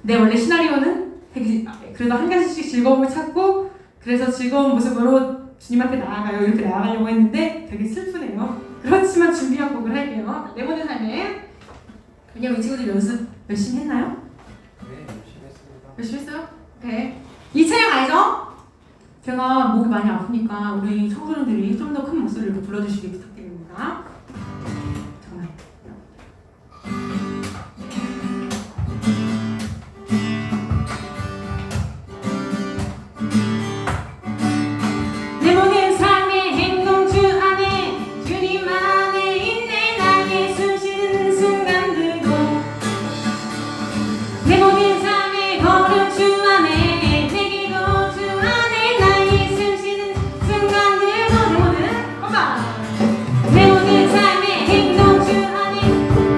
내 원래 시나리오는 되게 그래도 한 가지씩 즐거움을 찾고 그래서 즐거운 모습으로 주님 앞에 나아가요. 이렇게 나아가려고 했는데 되게 슬프네요. 그렇지만 준비한 곡을 할게요. 레몬의 삶에. 왜냐면 이 친구들 연습 열심히 했나요? 네, 열심히 했습니다. 열심히 했어요? 오케이. 이 찬양 알죠? 제가 목이 많이 아프니까 우리 청소년들이 좀 더 큰 목소리로 불러주시기 부탁드립니다. 잠깐만. 내 모든 삶의 행동 주 안에 주님 안에 있네. 나의 숨 쉬는 순간들도 내 모든 삶의 걸음 주 안에 내 기도 주 안에 나의 숨 쉬는 순간들도 내 모든 엄마 내 모든 삶의 행동 주 안에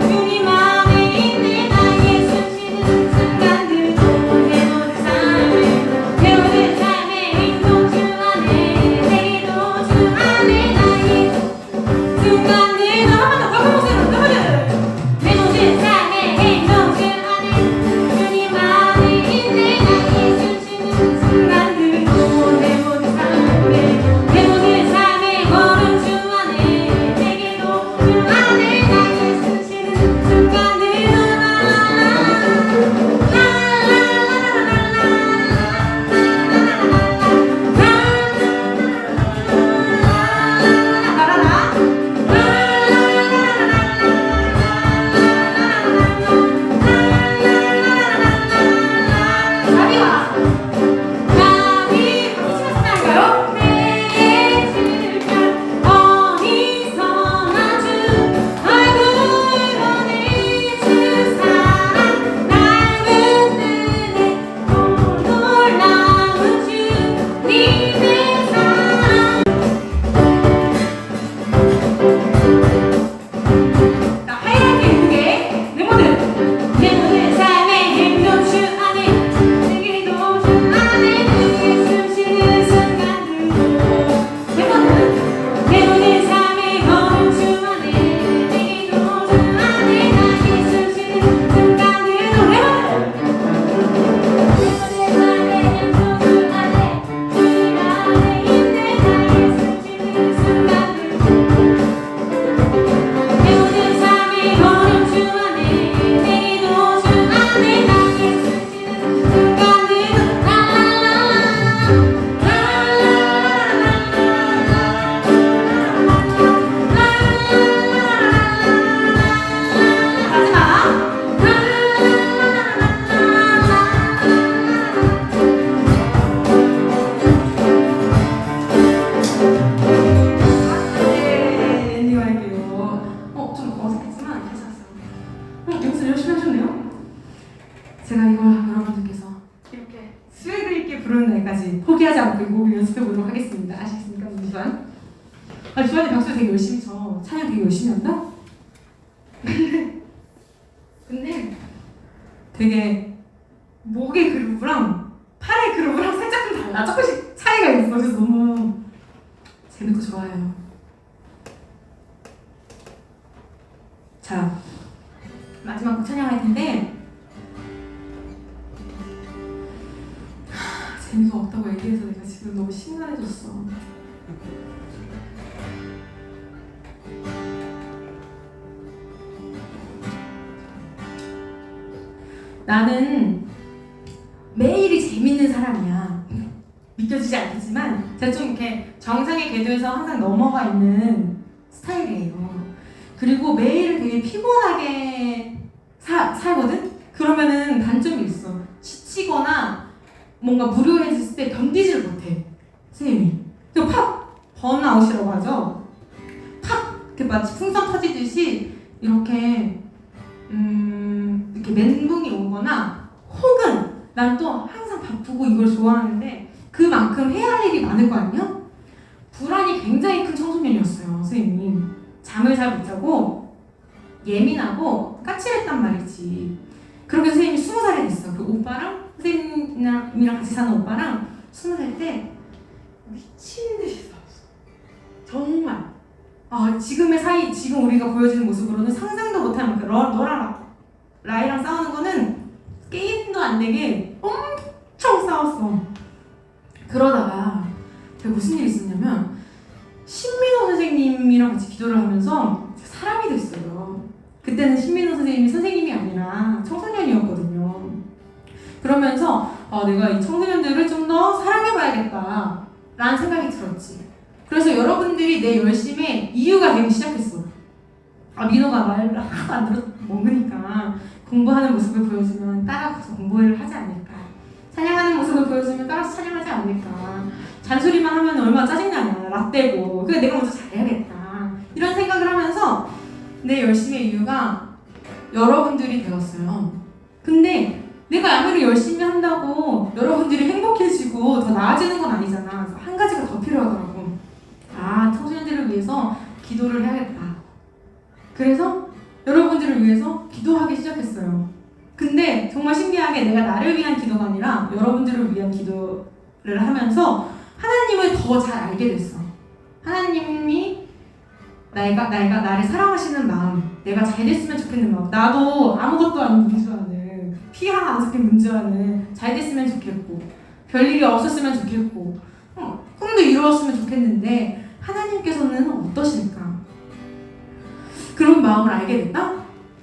주님 안에 있네. 나의 숨 쉬는 순간들도 내 모든 삶의 행동 주 안에 내 기도 주 안에 나의 순간들도 한 번 더 가보 보세요. 내 모든 삶의 행동 주 안에 주님 안에 있네. 나의 숨 쉬는 순간들도 내 모든 삶의 걸음 주 안에 내 기도 주 안에 나의 숨 쉬는 순간들도 제가 이거 여러분들께서 이렇게 스웨드 있게 부르는 날까지 포기하지 않고 이 곡을 연습해 보도록 하겠습니다. 아시겠습니까, 문주환? 주환이 박수 되게 열심히 쳐. 찬양 되게 열심히 한다? 근데 되게 목의 그루브랑 팔의 그루브랑 살짝 좀 달라. 조금씩 차이가 있어. 그래서 너무 재밌고 좋아요. 자, 마지막 곡 찬양할 텐데 재미가 없다고 얘기해서 내가 지금 너무 심란해졌어. 나는 매일이 재밌는 사람이야. 믿겨지지 않겠지만 제가 좀 이렇게 정상의 궤도에서 항상 넘어가 있는 스타일이에요. 그리고 매일을 되게 피곤하게 살거든? 그러면은 단점이 있어. 지치거나 뭔가 무료해졌을 때 견디지를 못해. 선생님이. 그냥 팍! 번아웃이라고 하죠? 팍! 이렇게 마치 풍선 터지듯이 이렇게 이렇게 멘붕이 오거나 혹은 난 또 항상 바쁘고 이걸 좋아하는데 그만큼 해야 할 일이 많을 거 아니야? 불안이 굉장히 큰 청소년이었어요, 선생님. 잠을 잘 못 자고 예민하고 까칠했단 말이지. 그렇게 선생님이 20살이 됐어. 그 오빠랑 선생님이랑 같이 사는 오빠랑 20살 때 미친 듯이 싸웠어. 정말. 지금의 사이, 지금 우리가 보여지는 모습으로는 상상도 못하는 너랑 라이랑 싸우는 거는 게임도 안 되게 엄청 싸웠어. 그러다가 제가 무슨 일이 있었냐면 신민호 선생님이랑 같이 기도를 하면서 사랑이 됐어요. 그때는 신민호 선생님이 선생님이 아니라 청소년이었거든요. 그러면서 내가 이 청소년들을 좀 더 사랑해봐야겠다 라는 생각이 들었지. 그래서 여러분들이 내 열심에 이유가 되기 시작했어. 민호가 말을 하나도 안 들어 먹으니까 공부하는 모습을 보여주면 따라가서 공부를 하지 않을까. 찬양하는 모습을 보여주면 따라서 찬양하지 않을까. 잔소리만 하면 얼마나 짜증나냐. 라떼고. 그래 내가 먼저 잘해야겠다. 이런 생각을 하면서 내 열심의 이유가 여러분들이 되었어요. 근데 내가 아무리 열심히 한다고 여러분들이 행복해지고 더 나아지는 건 아니잖아. 그래서 한 가지가 더 필요하더라고. 청소년들을 위해서 기도를 해야겠다. 그래서 여러분들을 위해서 기도하기 시작했어요. 근데 정말 신기하게 내가 나를 위한 기도가 아니라 여러분들을 위한 기도를 하면서 하나님을 더 잘 알게 됐어. 하나님이 나를 사랑하시는 마음, 내가 잘 됐으면 좋겠는 마음. 나도 아무것도 아닌 문주하는, 피 하나 안 섞인 문주하는 잘 됐으면 좋겠고, 별일이 없었으면 좋겠고, 꿈도 이루었으면 좋겠는데 하나님께서는 어떠실까? 그런 마음을 알게 됐다?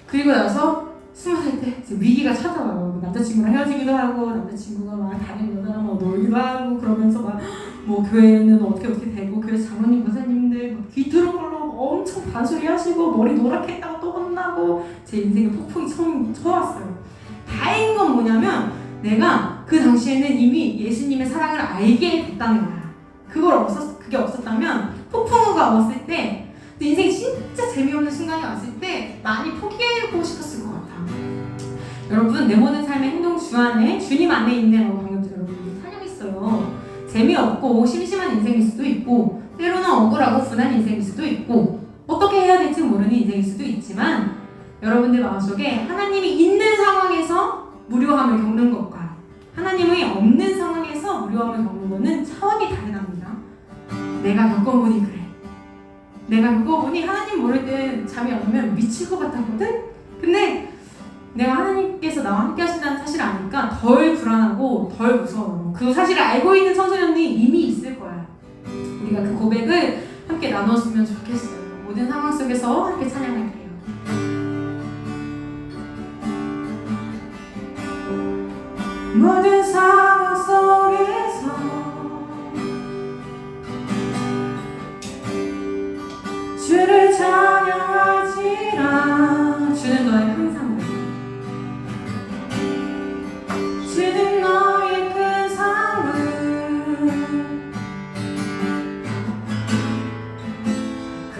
그리고 나서 20살 때 위기가 찾아와요. 남자친구랑 헤어지기도 하고, 남자친구가 막 다른 여자랑 막 놀기도 하고, 그러면서 막 뭐 교회는 어떻게 되고, 교회에서 장로님 목사님들 귀뚫은 걸로 엄청 반소리 하시고, 머리 노랗게 했다고 또 혼나고, 제 인생에 폭풍이 처음 쳐왔어요. 다행인 건 뭐냐면 내가 그 당시에는 이미 예수님의 사랑을 알게 됐다는 거야. 그게 없었다면 폭풍우가 왔을 때, 인생이 진짜 재미없는 순간이 왔을 때 많이 포기하고 싶었을 것 같아. 여러분, 내 모든 삶의 행동 주안에 주님 안에 있네라고 방금 여러분이 찬양했어요. 재미없고 심심한 인생일 수도 있고, 때로는 억울하고 분한 인생일 수도 있고, 어떻게 해야 될지 모르는 인생일 수도 있지만, 여러분들 마음속에 하나님이 있는 상황에서 무료함을 겪는 것과 하나님이 없는 상황에서 무료함을 겪는 것은 차원이 다르답니다. 내가 겪어보니 그래. 내가 겪어보니 하나님 모를 때 잠이 안 오면 미칠 것 같았거든? 근데 내가 하나님께서 나와 함께 하신다는 사실을 아니까 덜 불안하고 덜 무서워요. 그 사실을 알고 있는 청소년이 이미 있을 거야. 우리가 그 고백을 함께 나눴으면 좋겠어요. 모든 상황 속에서 함께 찬양할게요. 모든 상황 속에서 주를 찬양하지라. 주는 너의 큰 상급, 주는 너의 큰 상급, 큰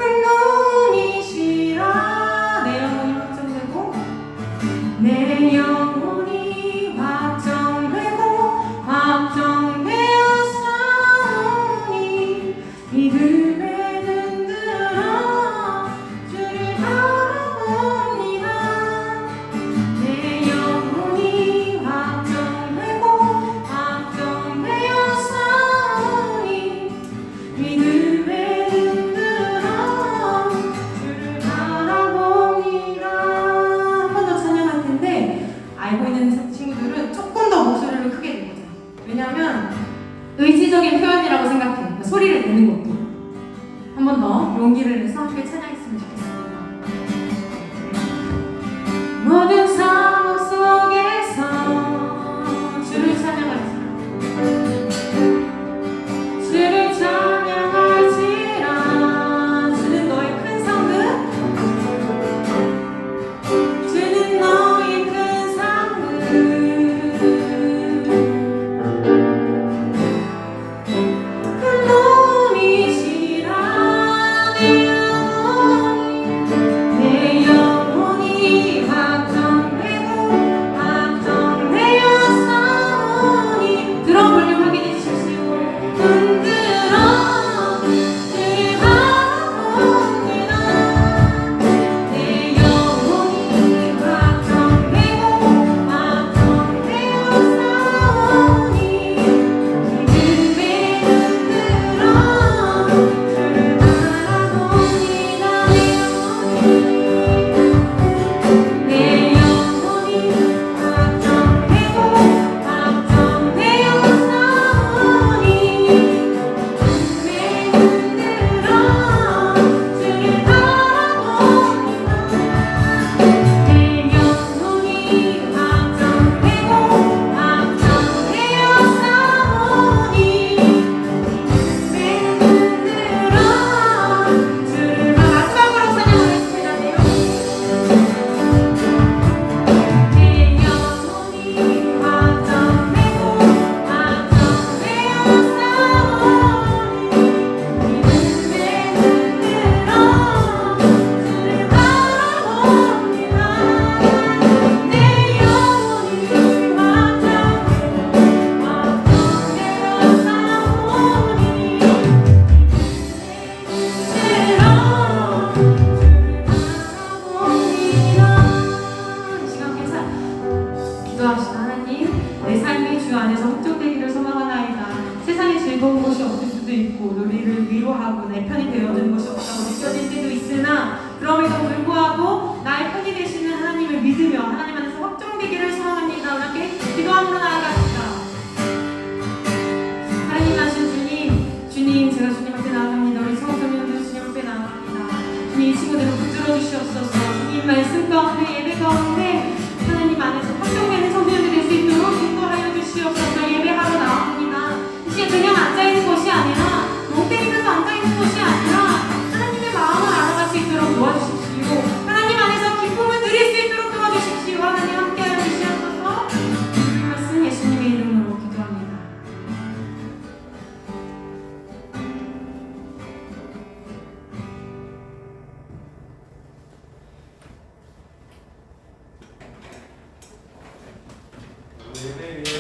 눈이시라. 내 영혼이 확정되고, 내 영혼이 확정되었사오니 믿음에 의지적인 표현이라고 생각해. 그러니까 소리를 내는 것도. 한 번 더 용기를 내서 함께 찬양했으면 좋겠습니다. 모든 상황 속에서 주를 찬양하자. 주를 찬양하지라. 주는 너의 큰 상급, 주는 너의 큰 상급, 큰 놈이시라. 내 영혼 주 안에서 확정되기를 소망하나이다. 세상에 즐거운 것이 없을 수도 있고 우리를 위로하고 내 편이 되어주는 것이 없다고 느껴질 때도 있으나 그럼에도 불구하고 나의 편이 되시는 하나님을 믿으며 하나님 안에서 확정되기를 소망합니다. 함께 기도하며 나아갑시다. 하나님 하신 주님 제가 주님 앞에 나아갑니다. 우리 성도님들 주님 앞에 나아갑니다. 주님 이 친구들을 붙들어 주시옵소서. 주님 말씀 가운데 예배 가운데 하나님 안에서 확정되는 성도님들 될 수 있도록 인도하여 주시옵소서. 예배하러 나옵니다. 이제 그냥 앉아있는 것이 아니라 멍 때리면서 앉아있는 것이 아니라 하나님의 마음을 알아갈 수 있도록 도와주십시오. 하나님 안에서 기쁨을 누릴 수 있도록 도와주십시오. 하나님 함께하여 주시옵소서. 이 말씀 예수님의 이름으로 기도합니다.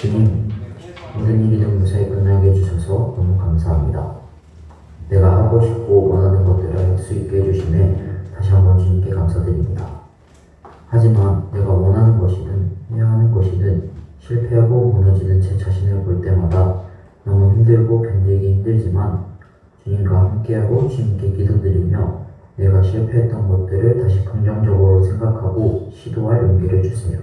주님, 모든 일이든 무사히 끝나게 해주셔서 너무 감사합니다. 내가 하고 싶고 원하는 것들을 할 수 있게 해주심에 다시 한번 주님께 감사드립니다. 하지만 내가 원하는 것이든 해야 하는 것이든 실패하고 무너지는 제 자신을 볼 때마다 너무 힘들고 견디기 힘들지만 주님과 함께하고 주님께 기도드리며 내가 실패했던 것들을 다시 긍정적으로 생각하고 시도할 용기를 주세요.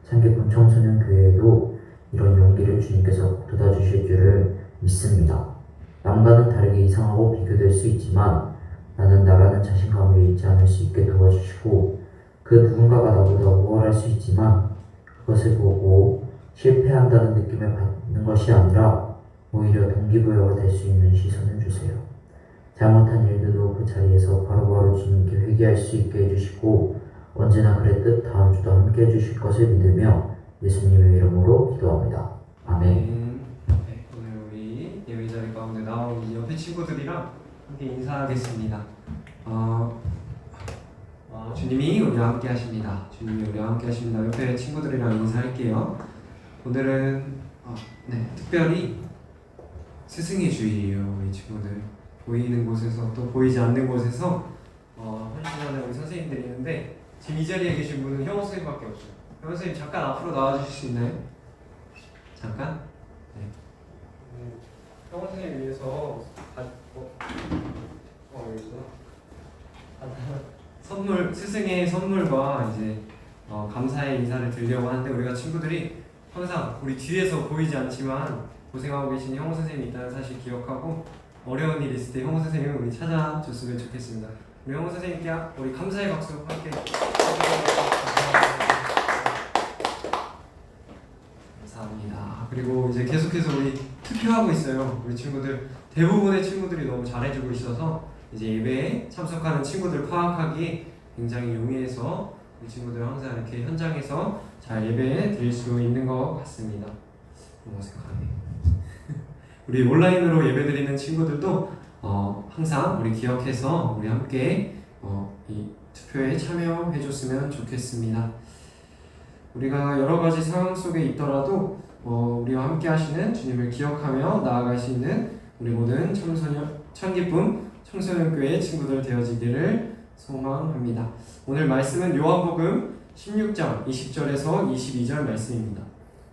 참기쁨 청소년 교회에도 이런 용기를 주님께서 돋아주실 줄을 믿습니다. 남과는 다르게 이상하고 비교될 수 있지만 나는 나라는 자신감을 잃지 않을 수 있게 도와주시고 그 누군가가 나보다 우월할 수 있지만 그것을 보고 실패한다는 느낌을 받는 것이 아니라 오히려 동기부여가 될 수 있는 시선을 주세요. 잘못한 일들도 그 자리에서 바로바로 주님께 회개할 수 있게 해주시고 언제나 그랬듯 다음 주도 함께 해주실 것을 믿으며 예수님의 이름으로 기도합니다. 아멘. 네, 오늘 우리 예배 자리 가운데 나온 이 옆에 친구들이랑 함께 인사하겠습니다. 주님이 우리와 함께 하십니다. 주님이 우리와 함께 하십니다. 옆에 친구들이랑 인사할게요. 오늘은 특별히 스승의 주일이에요. 우리 친구들 보이는 곳에서 또 보이지 않는 곳에서 헌신하는 우리 선생님들이 있는데 지금 이 자리에 계신 분은 형호 선생님밖에 없어요. 형호 선생님 잠깐 앞으로 나와주실 수 있나요? 잠깐? 네. 형호 선생님 위해서 선물, 스승의 선물과 이제 감사의 인사를 드리려고 하는데 우리가 친구들이 항상 우리 뒤에서 보이지 않지만 고생하고 계신 형호 선생님이 있다는 사실 기억하고 어려운 일이 있을 때 형호 선생님을 우리 찾아줬으면 좋겠습니다. 우리 형호 선생님께 우리 감사의 박수 함께 감사합니다. 그리고 이제 계속해서 우리 투표하고 있어요. 우리 친구들 대부분의 친구들이 너무 잘해주고 있어서 이제 예배에 참석하는 친구들 파악하기 굉장히 용이해서 우리 친구들 항상 이렇게 현장에서 잘 예배 드릴 수 있는 것 같습니다. 너무 어색하네. 우리 온라인으로 예배 드리는 친구들도 항상 우리 기억해서 우리 함께 이 투표에 참여해줬으면 좋겠습니다. 우리가 여러 가지 상황 속에 있더라도 우리와 함께 하시는 주님을 기억하며 나아갈 수 있는 우리 모든 참기쁨 청소년교회 친구들 되어지기를 소망합니다. 오늘 말씀은 요한복음 16장 20절에서 22절 말씀입니다.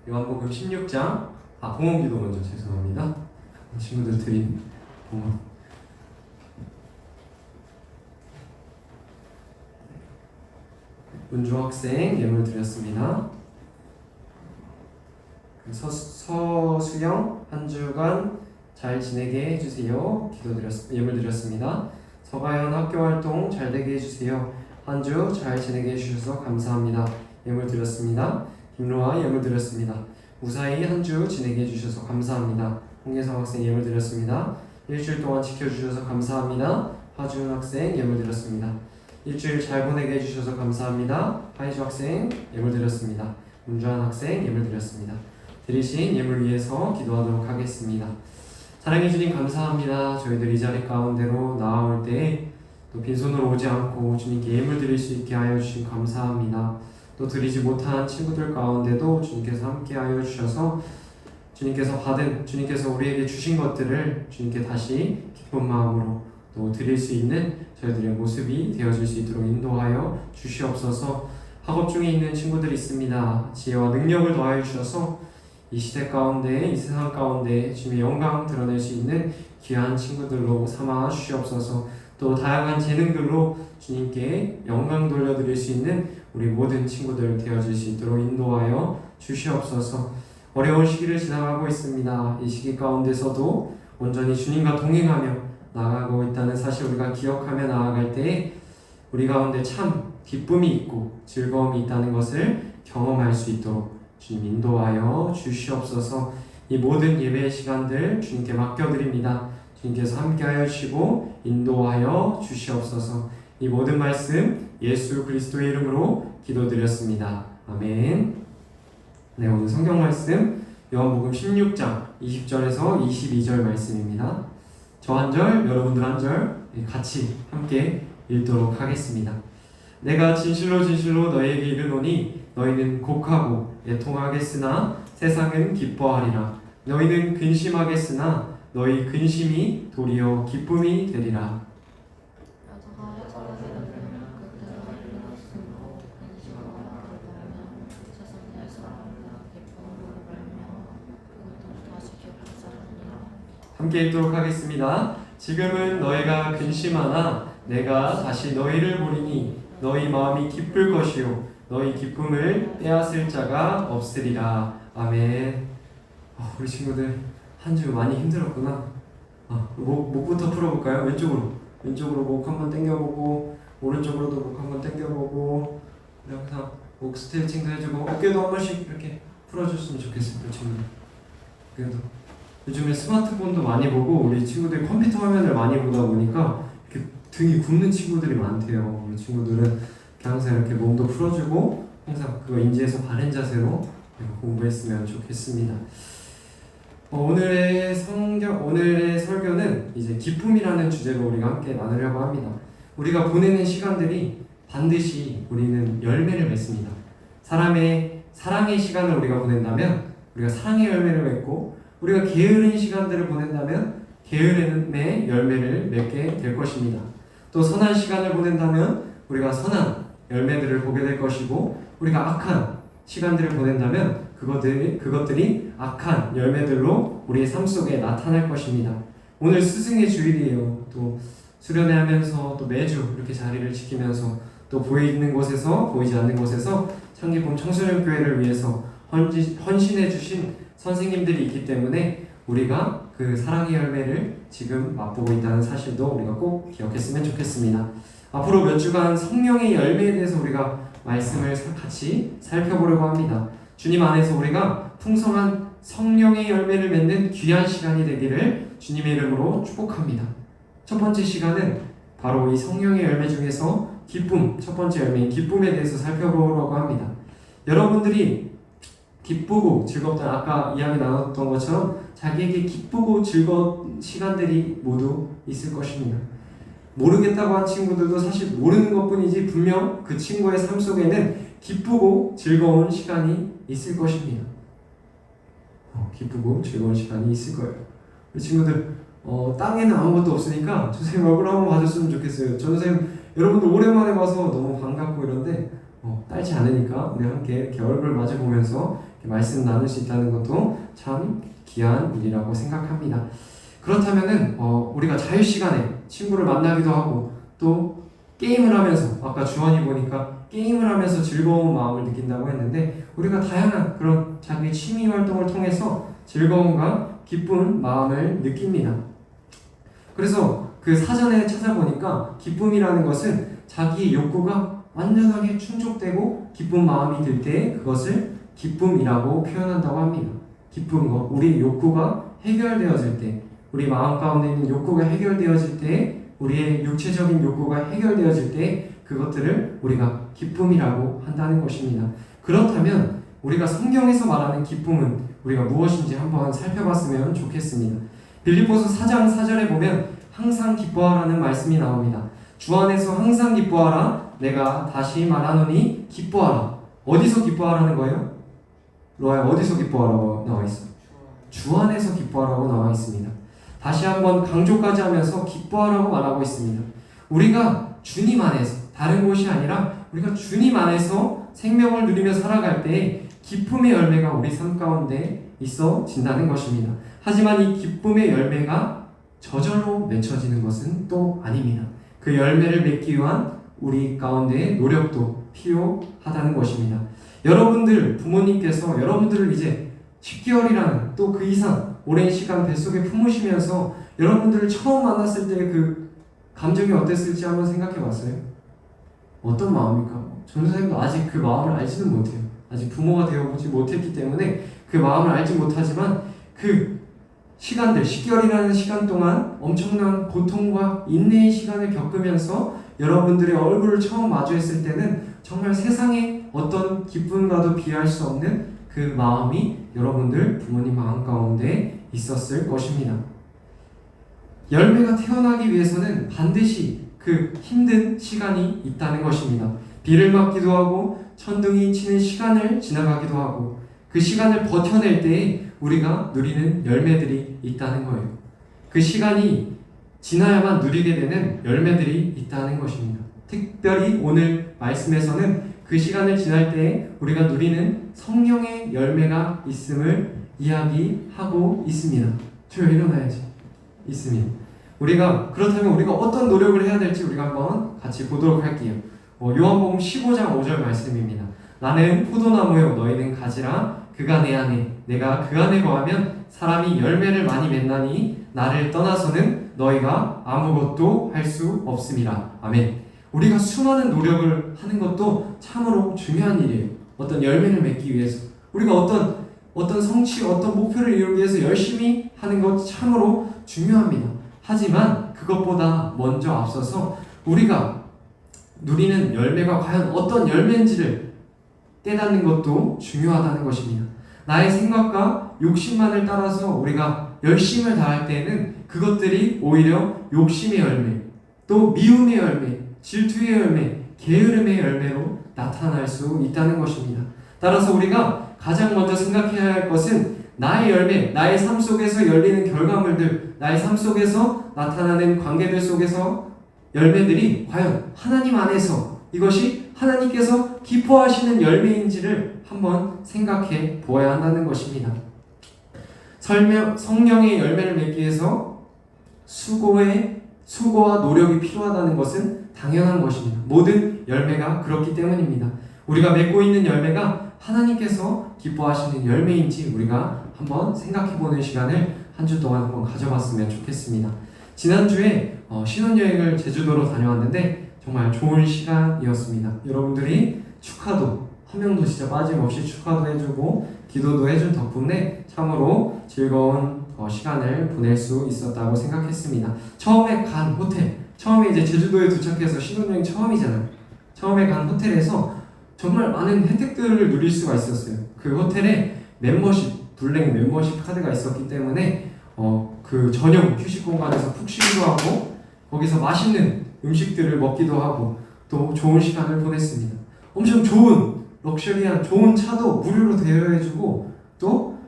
요한복음 16장 봉헌기도 먼저 죄송합니다. 친구들 드린 봉헌. 문주 학생 예물 드렸습니다. 서수영 한 주간 잘 지내게 해주세요. 예물 드렸습니다. 서가연 학교 활동 잘 되게 해주세요. 한 주 잘 지내게 해주셔서 감사합니다. 예물 드렸습니다. 김로아 예물 드렸습니다. 무사히 한 주 지내게 해주셔서 감사합니다. 홍예성 학생 예물 드렸습니다. 일주일 동안 지켜주셔서 감사합니다. 하준 학생 예물 드렸습니다. 일주일 잘 보내게 해주셔서 감사합니다. 하이주 학생 예물 드렸습니다. 문주한 학생 예물 드렸습니다. 드리신 예물 위해서 기도하도록 하겠습니다. 사랑해 주님 감사합니다. 저희들 이 자리 가운데로 나아올 때 또 빈손으로 오지 않고 주님께 예물 드릴 수 있게 하여 주신 감사합니다. 또 드리지 못한 친구들 가운데도 주님께서 함께 하여 주셔서 주님께서 우리에게 주신 것들을 주님께 다시 기쁜 마음으로 또 드릴 수 있는 저희들의 모습이 되어줄 수 있도록 인도하여 주시옵소서. 학업 중에 있는 친구들이 있습니다. 지혜와 능력을 더하여 주셔서 이 시대 가운데, 이 세상 가운데 주님의 영광 드러낼 수 있는 귀한 친구들로 삼아 주시옵소서. 또 다양한 재능들로 주님께 영광 돌려드릴 수 있는 우리 모든 친구들 되어줄 수 있도록 인도하여 주시옵소서. 어려운 시기를 지나가고 있습니다. 이 시기 가운데서도 온전히 주님과 동행하며 나아가고 있다는 사실 우리가 기억하며 나아갈 때에 우리 가운데 참 기쁨이 있고 즐거움이 있다는 것을 경험할 수 있도록 주님 인도하여 주시옵소서. 이 모든 예배 시간들 주님께 맡겨드립니다. 주님께서 함께하여 주시고 인도하여 주시옵소서. 이 모든 말씀 예수 그리스도의 이름으로 기도드렸습니다. 아멘. 네, 오늘 성경 말씀 요한복음 16장 20절에서 22절 말씀입니다. 저 한 절, 여러분들 한 절 같이 함께 읽도록 하겠습니다. 내가 진실로 진실로 너희에게 이르노니 너희는 곡하고 애통하겠으나 세상은 기뻐하리라. 너희는 근심하겠으나 너희 근심이 도리어 기쁨이 되리라. 함께 읽도록 하겠습니다. 지금은 너희가 근심하나 내가 다시 너희를 보리니 너희 마음이 기쁠 것이요 너희 기쁨을 빼앗을 자가 없으리라. 아멘. 우리 친구들 한 주 많이 힘들었구나. 목부터 풀어볼까요? 왼쪽으로 목 한번 당겨보고 오른쪽으로도 목 한번 당겨보고 항상 목 스트레칭도 해주고 어깨도 한 번씩 이렇게 풀어줬으면 좋겠어요. 친구들. 그래도 요즘에 스마트폰도 많이 보고 우리 친구들이 컴퓨터 화면을 많이 보다 보니까 이렇게 등이 굽는 친구들이 많대요. 우리 친구들은 항상 이렇게 몸도 풀어주고 항상 그거 인지해서 바른 자세로 공부했으면 좋겠습니다. 오늘의 설교는 이제 기쁨이라는 주제로 우리가 함께 나누려고 합니다. 우리가 보내는 시간들이 반드시 우리는 열매를 맺습니다. 사람의 사랑의 시간을 우리가 보낸다면 우리가 사랑의 열매를 맺고 우리가 게으른 시간들을 보낸다면 게으름의 열매를 맺게 될 것입니다. 또 선한 시간을 보낸다면 우리가 선한 열매들을 보게 될 것이고 우리가 악한 시간들을 보낸다면 그것들이 악한 열매들로 우리의 삶 속에 나타날 것입니다. 오늘 스승의 주일이에요. 또 수련회 하면서 또 매주 이렇게 자리를 지키면서 또 보이는 곳에서 보이지 않는 곳에서 창기봉 청소년 교회를 위해서 헌신해 주신 선생님들이 있기 때문에 우리가 그 사랑의 열매를 지금 맛보고 있다는 사실도 우리가 꼭 기억했으면 좋겠습니다. 앞으로 몇 주간 성령의 열매에 대해서 우리가 말씀을 같이 살펴보려고 합니다. 주님 안에서 우리가 풍성한 성령의 열매를 맺는 귀한 시간이 되기를 주님의 이름으로 축복합니다. 첫 번째 시간은 바로 이 성령의 열매 중에서 기쁨, 첫 번째 열매인 기쁨에 대해서 살펴보려고 합니다. 여러분들이 기쁘고 즐겁던 아까 이야기 나눴던 것처럼 자기에게 기쁘고 즐거운 시간들이 모두 있을 것입니다. 모르겠다고 한 친구들도 사실 모르는 것뿐이지 분명 그 친구의 삶 속에는 기쁘고 즐거운 시간이 있을 것입니다. 기쁘고 즐거운 시간이 있을 거예요. 우리 친구들 땅에는 아무것도 없으니까 선생님 얼굴 한번 봐줬으면 좋겠어요. 저 선생님 여러분들 오랜만에 봐서 너무 반갑고 이런데 딸지 않으니까 우리 함께 이렇게 얼굴 마주 보면서 말씀 나눌 수 있다는 것도 참 귀한 일이라고 생각합니다. 그렇다면은 우리가 자유 시간에 친구를 만나기도 하고 또 게임을 하면서 아까 주원이 보니까 게임을 하면서 즐거운 마음을 느낀다고 했는데 우리가 다양한 그런 자기 취미 활동을 통해서 즐거움과 기쁜 마음을 느낍니다. 그래서 그 사전에 찾아보니까 기쁨이라는 것은 자기 욕구가 완전하게 충족되고 기쁜 마음이 들 때 그것을 기쁨이라고 표현한다고 합니다. 기쁜 것, 우리 욕구가 해결되어질 때, 우리 마음 가운데 있는 욕구가 해결되어질 때, 우리의 육체적인 욕구가 해결되어질 때 그것들을 우리가 기쁨이라고 한다는 것입니다. 그렇다면 우리가 성경에서 말하는 기쁨은 우리가 무엇인지 한번 살펴봤으면 좋겠습니다. 빌립보서 4장 4절에 보면 항상 기뻐하라는 말씀이 나옵니다. 주 안에서 항상 기뻐하라. 내가 다시 말하노니 기뻐하라. 어디서 기뻐하라는 거예요? 로아야, 어디서 기뻐하라고 나와 있어? 주 안에서 기뻐하라고 나와 있습니다. 다시 한번 강조까지 하면서 기뻐하라고 말하고 있습니다. 우리가 주님 안에서, 다른 곳이 아니라 우리가 주님 안에서 생명을 누리며 살아갈 때 기쁨의 열매가 우리 삶 가운데 있어진다는 것입니다. 하지만 이 기쁨의 열매가 저절로 맺혀지는 것은 또 아닙니다. 그 열매를 맺기 위한 우리 가운데의 노력도 필요하다는 것입니다. 여러분들 부모님께서 여러분들을 이제 10개월이라는 또 그 이상 오랜 시간 뱃속에 품으시면서 여러분들을 처음 만났을 때 그 감정이 어땠을지 한번 생각해 봤어요? 어떤 마음입니까? 전도사님도 아직 그 마음을 알지는 못해요. 아직 부모가 되어보지 못했기 때문에 그 마음을 알지 못하지만 그 시간들, 10개월이라는 시간 동안 엄청난 고통과 인내의 시간을 겪으면서 여러분들의 얼굴을 처음 마주했을 때는 정말 세상에 어떤 기쁨과도 비할 수 없는 그 마음이 여러분들 부모님 마음 가운데 있었을 것입니다. 열매가 태어나기 위해서는 반드시 그 힘든 시간이 있다는 것입니다. 비를 맞기도 하고 천둥이 치는 시간을 지나가기도 하고 그 시간을 버텨낼 때에 우리가 누리는 열매들이 있다는 거예요. 그 시간이 지나야만 누리게 되는 열매들이 있다는 것입니다. 특별히 오늘 말씀에서는 그 시간을 지날 때에 우리가 누리는 성령의 열매가 있음을 이야기하고 있습니다. 저요 일어나야지. 있습니다. 그렇다면 우리가 어떤 노력을 해야 될지 우리가 한번 같이 보도록 할게요. 요한복음 15장 5절 말씀입니다. 나는 포도나무요 너희는 가지라 그가 내 안에 내가 그 안에 거하면 사람이 열매를 많이 맺나니 나를 떠나서는 너희가 아무것도 할 수 없음이라. 아멘. 우리가 수많은 노력을 하는 것도 참으로 중요한 일이에요. 어떤 열매를 맺기 위해서 우리가 어떤 성취, 어떤 목표를 이루기 위해서 열심히 하는 것 참으로 중요합니다. 하지만 그것보다 먼저 앞서서 우리가 누리는 열매가 과연 어떤 열매인지를 깨닫는 것도 중요하다는 것입니다. 나의 생각과 욕심만을 따라서 우리가 열심을 다할 때에는 그것들이 오히려 욕심의 열매, 또 미움의 열매, 질투의 열매, 게으름의 열매로 나타날 수 있다는 것입니다. 따라서 우리가 가장 먼저 생각해야 할 것은 나의 열매, 나의 삶 속에서 열리는 결과물들, 나의 삶 속에서 나타나는 관계들 속에서 열매들이 과연 하나님 안에서 이것이 하나님께서 기뻐하시는 열매인지를 한번 생각해 보아야 한다는 것입니다. 성령의 열매를 맺기 위해서 수고와 노력이 필요하다는 것은 당연한 것입니다. 모든 열매가 그렇기 때문입니다. 우리가 맺고 있는 열매가 하나님께서 기뻐하시는 열매인지 우리가 한번 생각해보는 시간을 한 주 동안 한번 가져봤으면 좋겠습니다. 지난주에 신혼여행을 제주도로 다녀왔는데 정말 좋은 시간이었습니다. 여러분들이 축하도 한 명도 진짜 빠짐없이 축하도 해주고 기도도 해준 덕분에 참으로 즐거운 시간을 보낼 수 있었다고 생각했습니다. 처음에 이제 제주도에 도착해서 신혼여행 처음이잖아요. 처음에 간 호텔에서 정말 많은 혜택들을 누릴 수가 있었어요. 그 호텔에 블랙 멤버십 카드가 있었기 때문에 그 저녁 휴식 공간에서 푹 쉬기도 하고 거기서 맛있는 음식들을 먹기도 하고 또 좋은 시간을 보냈습니다. 엄청 좋은 럭셔리한 좋은 차도 무료로 대여해주고 또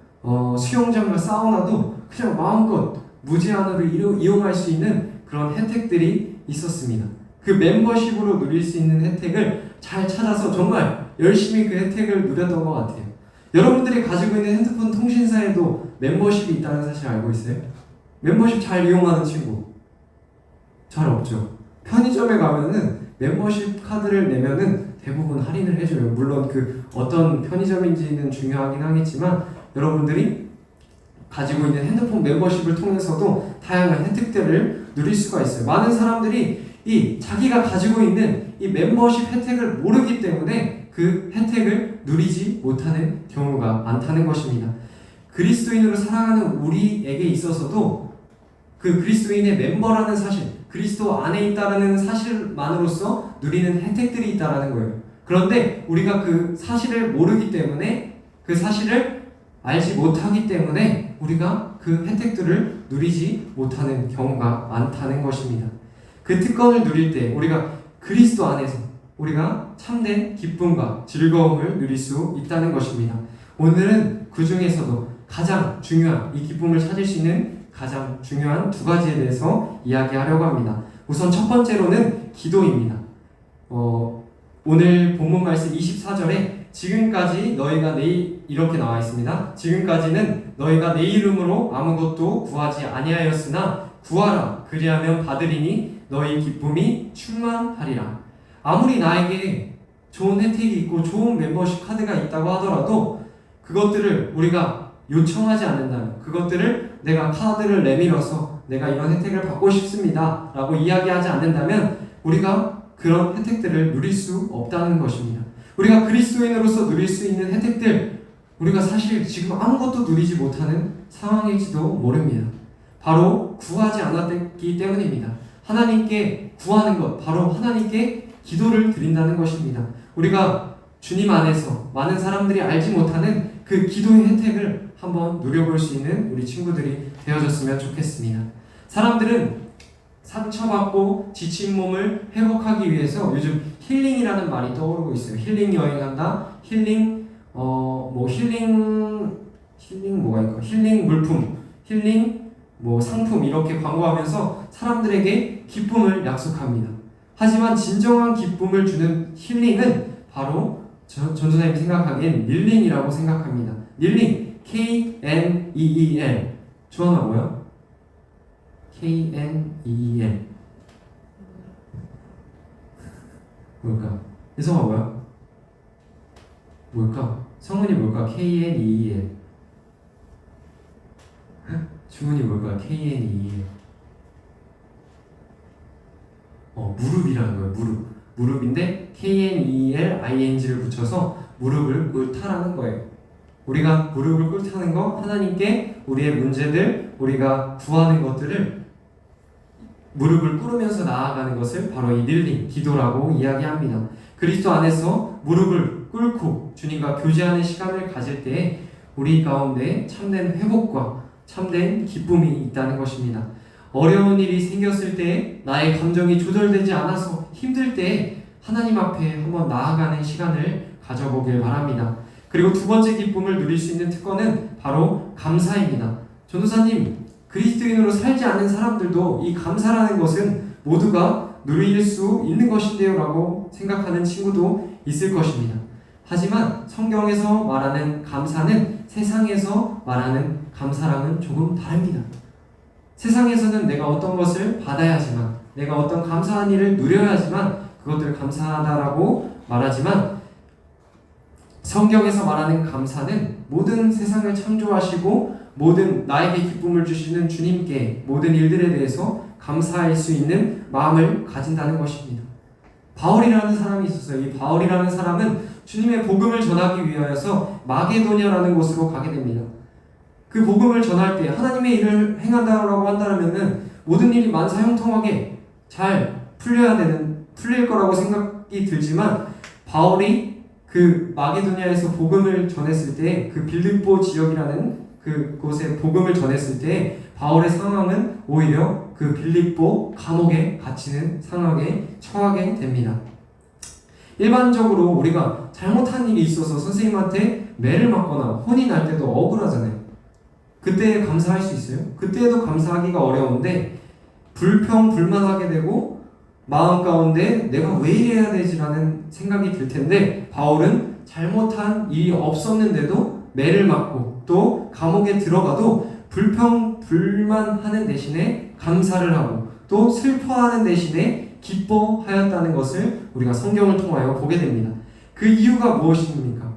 수영장과 사우나도 그냥 마음껏 무제한으로 이용할 수 있는 그런 혜택들이 있었습니다. 그 멤버십으로 누릴 수 있는 혜택을 잘 찾아서 정말 열심히 그 혜택을 누렸던 것 같아요. 여러분들이 가지고 있는 핸드폰 통신사에도 멤버십이 있다는 사실 알고 있어요? 멤버십 잘 이용하는 친구 잘 없죠. 편의점에 가면은 멤버십 카드를 내면은 대부분 할인을 해줘요. 물론 그 어떤 편의점인지는 중요하긴 하겠지만 여러분들이 가지고 있는 핸드폰 멤버십을 통해서도 다양한 혜택들을 누릴 수가 있어요. 많은 사람들이 자기가 가지고 있는 이 멤버십 혜택을 모르기 때문에 그 혜택을 누리지 못하는 경우가 많다는 것입니다. 그리스도인으로 살아가는 우리에게 있어서도 그 그리스도인의 멤버라는 사실, 그리스도 안에 있다는 사실만으로서 누리는 혜택들이 있다는 거예요. 그런데 우리가 그 사실을 모르기 때문에 그 사실을 알지 못하기 때문에 우리가 그 혜택들을 누리지 못하는 경우가 많다는 것입니다. 그 특권을 누릴 때 우리가 그리스도 안에서 우리가 참된 기쁨과 즐거움을 누릴 수 있다는 것입니다. 오늘은 그 중에서도 가장 중요한 이 기쁨을 찾을 수 있는 가장 중요한 두 가지에 대해서 이야기하려고 합니다. 우선 첫 번째로는 기도입니다. 오늘 본문 말씀 24절에 지금까지 너희가 이렇게 나와 있습니다. 지금까지는 너희가 내 이름으로 아무것도 구하지 아니하였으나 구하라 그리하면 받으리니 너희 기쁨이 충만하리라. 아무리 나에게 좋은 혜택이 있고 좋은 멤버십 카드가 있다고 하더라도 그것들을 우리가 요청하지 않는다면, 그것들을 내가 카드를 내밀어서 내가 이런 혜택을 받고 싶습니다 라고 이야기하지 않는다면 우리가 그런 혜택들을 누릴 수 없다는 것입니다. 우리가 그리스도인으로서 누릴 수 있는 혜택들, 우리가 사실 지금 아무것도 누리지 못하는 상황일지도 모릅니다. 바로 구하지 않았기 때문입니다. 하나님께 구하는 것, 바로 하나님께 기도를 드린다는 것입니다. 우리가 주님 안에서 많은 사람들이 알지 못하는 그 기도의 혜택을 한번 누려볼 수 있는 우리 친구들이 되어졌으면 좋겠습니다. 사람들은 상처받고 지친 몸을 회복하기 위해서 요즘 힐링이라는 말이 떠오르고 있어요. 힐링 여행한다, 힐링 뭐가 있고, 힐링 물품, 힐링 상품 이렇게 광고하면서 사람들에게 기쁨을 약속합니다. 하지만 진정한 기쁨을 주는 힐링은 바로 전도사님이 생각하기엔 닐링이라고 생각합니다. 닐링, K-N-E-E-L. 주어나 뭐야? K-N-E-E-L. 뭘까? 혜성아 뭐야? 뭘까? 성은이 뭘까? K-N-E-E-L. 주문이 뭘까? K-N-E-E-L. 무릎이라는 거예요. 무릎인데 K-N-E-L-I-N-G를 붙여서 무릎을 꿇다라는 거예요. 우리가 무릎을 꿇다는 거, 하나님께 우리의 문제들, 우리가 구하는 것들을 무릎을 꿇으면서 나아가는 것을 바로 이 닐링, 기도라고 이야기합니다. 그리스도 안에서 무릎을 꿇고 주님과 교제하는 시간을 가질 때 우리 가운데 참된 회복과 참된 기쁨이 있다는 것입니다. 어려운 일이 생겼을 때, 나의 감정이 조절되지 않아서 힘들 때 하나님 앞에 한번 나아가는 시간을 가져보길 바랍니다. 그리고 두 번째 기쁨을 누릴 수 있는 특권은 바로 감사입니다. 전도사님, 그리스도인으로 살지 않은 사람들도 이 감사라는 것은 모두가 누릴 수 있는 것인데요 라고 생각하는 친구도 있을 것입니다. 하지만 성경에서 말하는 감사는 세상에서 말하는 감사랑은 조금 다릅니다. 세상에서는 내가 어떤 것을 받아야지만, 내가 어떤 감사한 일을 누려야지만 그것들을 감사하다라고 말하지만, 성경에서 말하는 감사는 모든 세상을 창조하시고 모든 나에게 기쁨을 주시는 주님께 모든 일들에 대해서 감사할 수 있는 마음을 가진다는 것입니다. 바울이라는 사람이 있었어요. 이 바울이라는 사람은 주님의 복음을 전하기 위하여서 마게도냐라는 곳으로 가게 됩니다. 그 복음을 전할 때 하나님의 일을 행한다라고 한다면은 모든 일이 만사형통하게 잘 풀릴 거라고 생각이 들지만, 바울이 그 마게도냐에서 복음을 전했을 때, 그 빌립보 지역이라는 그곳에 복음을 전했을 때 바울의 상황은 오히려 그 빌립보 감옥에 갇히는 상황에 처하게 됩니다. 일반적으로 우리가 잘못한 일이 있어서 선생님한테 매를 맞거나 혼이 날 때도 억울하잖아요. 그때 감사할 수 있어요? 그때도 감사하기가 어려운데 불평불만하게 되고 마음 가운데 내가 왜 이래야 되지라는 생각이 들 텐데, 바울은 잘못한 일이 없었는데도 매를 맞고 또 감옥에 들어가도 불평불만하는 대신에 감사를 하고 또 슬퍼하는 대신에 기뻐하였다는 것을 우리가 성경을 통하여 보게 됩니다. 그 이유가 무엇입니까?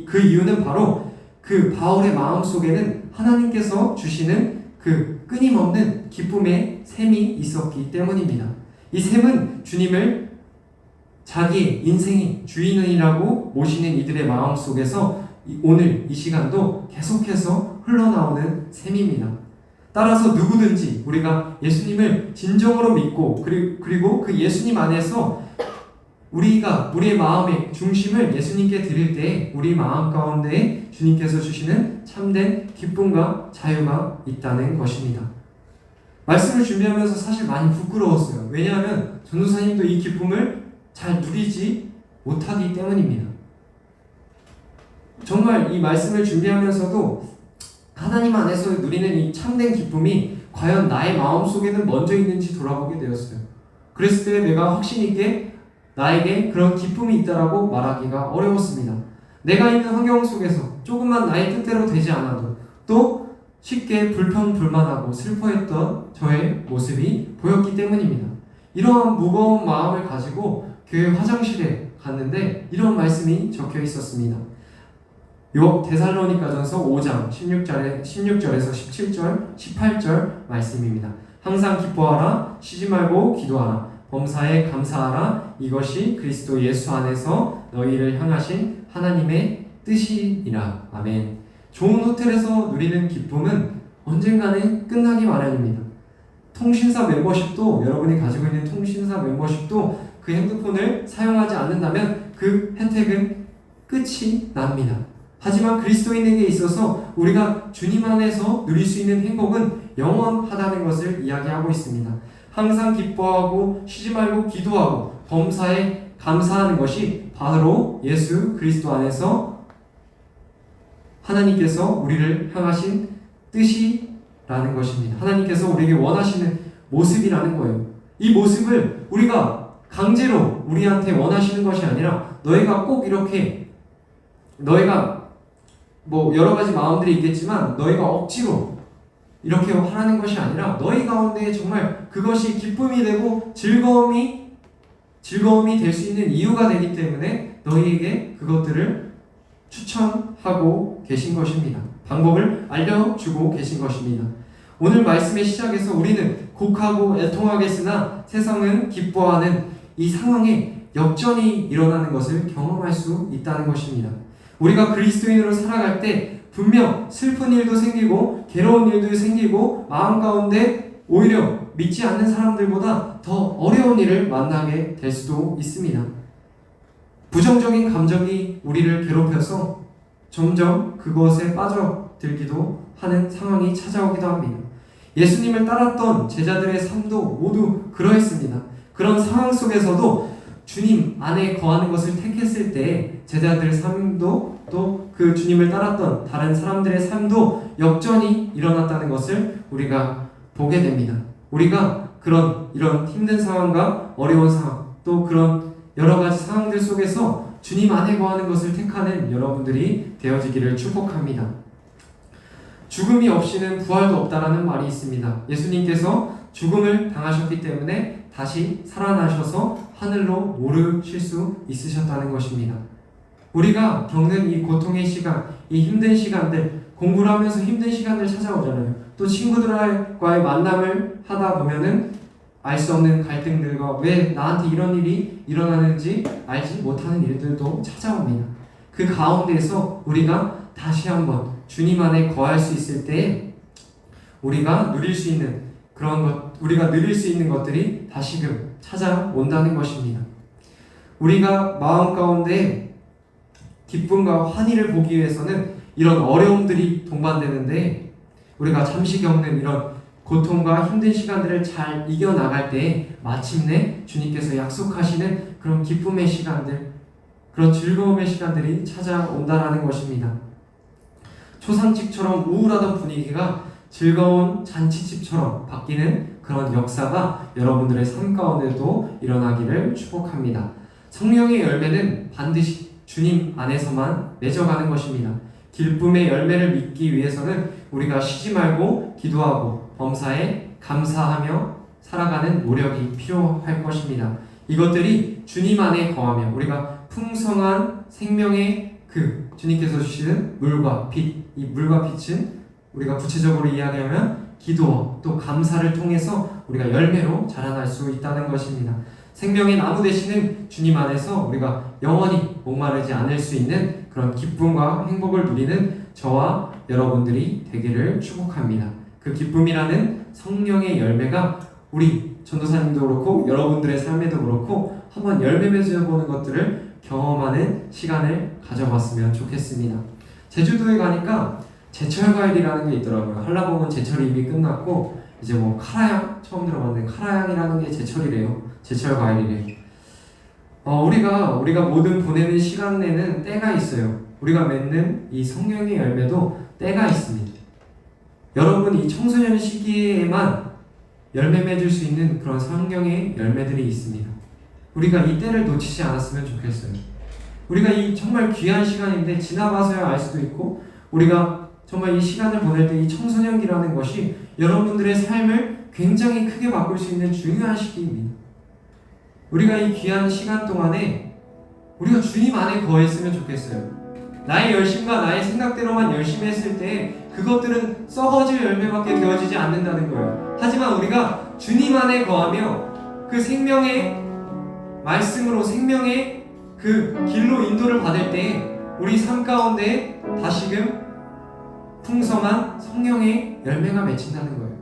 그 이유는 바로 그 바울의 마음속에는 하나님께서 주시는 그 끊임없는 기쁨의 샘이 있었기 때문입니다. 이 샘은 주님을 자기 인생의 주인이라고 모시는 이들의 마음속에서 오늘 이 시간도 계속해서 흘러나오는 셈입니다. 따라서 누구든지 우리가 예수님을 진정으로 믿고 그리고 그 예수님 안에서 우리의 마음의 중심을 예수님께 드릴 때 우리 마음 가운데 주님께서 주시는 참된 기쁨과 자유가 있다는 것입니다. 말씀을 준비하면서 사실 많이 부끄러웠어요. 왜냐하면 전도사님도 이 기쁨을 잘 누리지 못하기 때문입니다. 정말 이 말씀을 준비하면서도 하나님 안에서 누리는 이 참된 기쁨이 과연 나의 마음속에는 먼저 있는지 돌아보게 되었어요. 그랬을 때 내가 확신 있게 나에게 그런 기쁨이 있다라고 말하기가 어려웠습니다. 내가 있는 환경 속에서 조금만 나의 뜻대로 되지 않아도 또 쉽게 불평불만하고 슬퍼했던 저의 모습이 보였기 때문입니다. 이러한 무거운 마음을 가지고 교회 화장실에 갔는데 이런 말씀이 적혀 있었습니다. 데살로니가전서 5장 16절에서 17절, 18절 말씀입니다. 항상 기뻐하라, 쉬지 말고 기도하라, 범사에 감사하라, 이것이 그리스도 예수 안에서 너희를 향하신 하나님의 뜻이니라. 아멘. 좋은 호텔에서 누리는 기쁨은 언젠가는 끝나기 마련입니다. 통신사 멤버십도, 여러분이 가지고 있는 통신사 멤버십도 그 핸드폰을 사용하지 않는다면 그 혜택은 끝이 납니다. 하지만 그리스도인에게 있어서 우리가 주님 안에서 누릴 수 있는 행복은 영원하다는 것을 이야기하고 있습니다. 항상 기뻐하고 쉬지 말고 기도하고 범사에 감사하는 것이 바로 예수 그리스도 안에서 하나님께서 우리를 향하신 뜻이라는 것입니다. 하나님께서 우리에게 원하시는 모습이라는 거예요. 이 모습을 우리가 강제로 우리한테 원하시는 것이 아니라 너희가 꼭 이렇게, 너희가 여러 가지 마음들이 있겠지만 너희가 억지로 이렇게 하라는 것이 아니라 너희 가운데 정말 그것이 기쁨이 되고 즐거움이 될 수 있는 이유가 되기 때문에 너희에게 그것들을 추천하고 계신 것입니다. 방법을 알려주고 계신 것입니다. 오늘 말씀의 시작에서 우리는 곡하고 애통하겠으나 세상은 기뻐하는 이 상황에 역전이 일어나는 것을 경험할 수 있다는 것입니다. 우리가 그리스도인으로 살아갈 때 분명 슬픈 일도 생기고 괴로운 일도 생기고 마음 가운데 오히려 믿지 않는 사람들보다 더 어려운 일을 만나게 될 수도 있습니다. 부정적인 감정이 우리를 괴롭혀서 점점 그것에 빠져들기도 하는 상황이 찾아오기도 합니다. 예수님을 따랐던 제자들의 삶도 모두 그러했습니다. 그런 상황 속에서도 주님 안에 거하는 것을 택했을 때 제자들의 삶도 또 그 주님을 따랐던 다른 사람들의 삶도 역전이 일어났다는 것을 우리가 보게 됩니다. 우리가 이런 힘든 상황과 어려운 상황, 또 그런 여러 가지 상황들 속에서 주님 안에 거하는 것을 택하는 여러분들이 되어지기를 축복합니다. 죽음이 없이는 부활도 없다라는 말이 있습니다. 예수님께서 죽음을 당하셨기 때문에 다시 살아나셔서 하늘로 오르실 수 있으셨다는 것입니다. 우리가 겪는 이 고통의 시간, 이 힘든 시간들, 공부를 하면서 힘든 시간들 찾아오잖아요. 또 친구들과의 만남을 하다 보면은 알 수 없는 갈등들과 왜 나한테 이런 일이 일어나는지 알지 못하는 일들도 찾아옵니다. 그 가운데서 우리가 다시 한번 주님 안에 거할 수 있을 때 우리가 누릴 수 있는 우리가 누릴 수 있는 것들이 다시금 찾아온다는 것입니다. 우리가 마음 가운데 기쁨과 환희를 보기 위해서는 이런 어려움들이 동반되는데 우리가 잠시 겪는 이런 고통과 힘든 시간들을 잘 이겨나갈 때 마침내 주님께서 약속하시는 그런 기쁨의 시간들, 그런 즐거움의 시간들이 찾아온다라는 것입니다. 초상집처럼 우울하던 분위기가 즐거운 잔치집처럼 바뀌는 그런 역사가 여러분들의 삶 가운데도 일어나기를 축복합니다. 성령의 열매는 반드시 주님 안에서만 맺어가는 것입니다. 기쁨의 열매를 믿기 위해서는 우리가 쉬지 말고 기도하고 범사에 감사하며 살아가는 노력이 필요할 것입니다. 이것들이 주님 안에 거하며 우리가 풍성한 생명의 주님께서 주시는 물과 빛, 이 물과 빛은 우리가 구체적으로 이야기하면 기도와 또 감사를 통해서 우리가 열매로 자라날 수 있다는 것입니다. 생명의 나무 되시는 주님 안에서 우리가 영원히 목마르지 않을 수 있는 그런 기쁨과 행복을 누리는 저와 여러분들이 되기를 축복합니다. 그 기쁨이라는 성령의 열매가 우리 전도사님도 그렇고 여러분들의 삶에도 그렇고 한번 열매 맺어보는 것들을 경험하는 시간을 가져봤으면 좋겠습니다. 제주도에 가니까 제철과일이라는 게 있더라고요. 한라봉은 제철이 이미 끝났고 이제 카라향 처음 들어봤는데 카라향이라는 게 제철이래요. 제철과일이래요. 우리가 모든 보내는 시간에는 때가 있어요. 우리가 맺는 이 성령의 열매도 때가 있습니다. 여러분 이 청소년 시기에만 열매 맺을 수 있는 그런 성령의 열매들이 있습니다. 우리가 이 때를 놓치지 않았으면 좋겠어요. 우리가 이 정말 귀한 시간인데 지나봐서야 알 수도 있고, 우리가 정말 이 시간을 보낼 때 이 청소년기라는 것이 여러분들의 삶을 굉장히 크게 바꿀 수 있는 중요한 시기입니다. 우리가 이 귀한 시간 동안에 우리가 주님 안에 거했으면 좋겠어요. 나의 열심과 나의 생각대로만 열심히 했을 때 그것들은 썩어질 열매밖에 되어지지 않는다는 거예요. 하지만 우리가 주님 안에 거하며 그 생명의 말씀으로 생명의 그 길로 인도를 받을 때 우리 삶 가운데 다시금 풍성한 성령의 열매가 맺힌다는 거예요.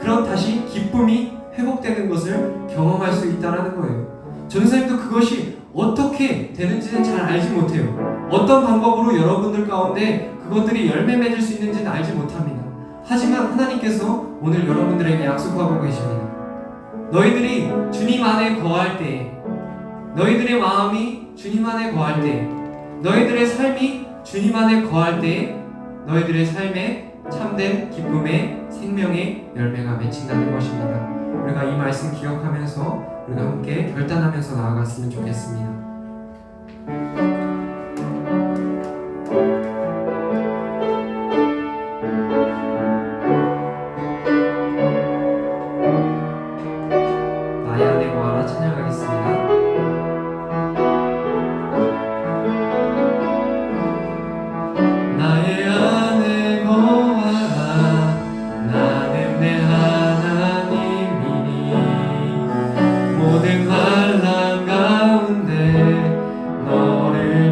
그럼 다시 기쁨이 회복되는 것을 경험할 수 있다는 거예요. 전도사님도 그것이 어떻게 되는지는 잘 알지 못해요. 어떤 방법으로 여러분들 가운데 그것들이 열매 맺을 수 있는지는 알지 못합니다. 하지만 하나님께서 오늘 여러분들에게 약속하고 계십니다. 너희들이 주님 안에 거할 때, 너희들의 마음이 주님 안에 거할 때, 너희들의 삶이 주님 안에 거할 때 너희들의 삶에 참된 기쁨의 생명의 열매가 맺힌다는 것입니다. 우리가 이 말씀 기억하면서 우리가 함께 결단하면서 나아갔으면 좋겠습니다. 나의 안에 거하라 찬양하겠습니다. 나의 안에 거하라 나는 내 하나님이니 모든 환난 가운데 너를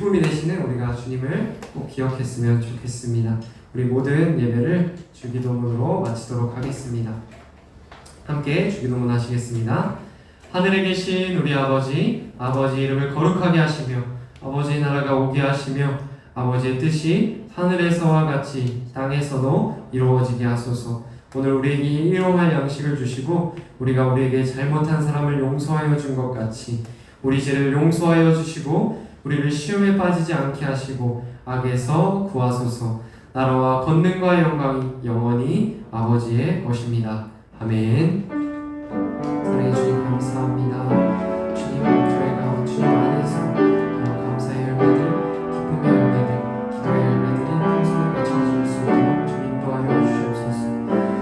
기쁨이 되시는 우리가 주님을 꼭 기억했으면 좋겠습니다. 우리 모든 예배를 주기도문으로 마치도록 하겠습니다. 함께 주기도문 하시겠습니다. 하늘에 계신 우리 아버지, 아버지 이름을 거룩하게 하시며 아버지의 나라가 오게 하시며 아버지의 뜻이 하늘에서와 같이 땅에서도 이루어지게 하소서. 오늘 우리에게 일용할 양식을 주시고 우리가 우리에게 잘못한 사람을 용서하여 준 것 같이 우리 죄를 용서하여 주시고 우리를 시험에 빠지지 않게 하시고 악에서 구하소서. 나라와 권능과 영광이 영원히 아버지의 것입니다. 아멘. 사랑해 주님 감사합니다. 주님 저희가 주님 안에서 감사의 열매들, 기쁨의 열매들, 기도의 열매들이 평생을 맺혀질 수 있도록 주님 인도하여 주시옵소서.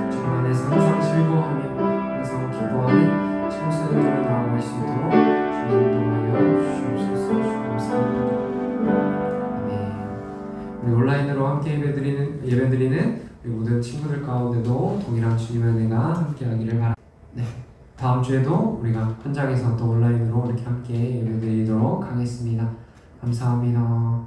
주님 안에서 항상 즐거워하며 항상 기뻐하는 청소년들을 나아갈 수 있도록 주님 인도하여 주시옵소서. 주님 감사합니다. 아멘. 우리 온라인으로 함께 예배드리는 우리 모든 친구들 가운데도 동일한 주님의 은혜가 함께하기를 바랍니다. 네. 다음 주에도 우리가 현장에서 또 온라인으로 이렇게 함께 예배드리도록 하겠습니다. 감사합니다.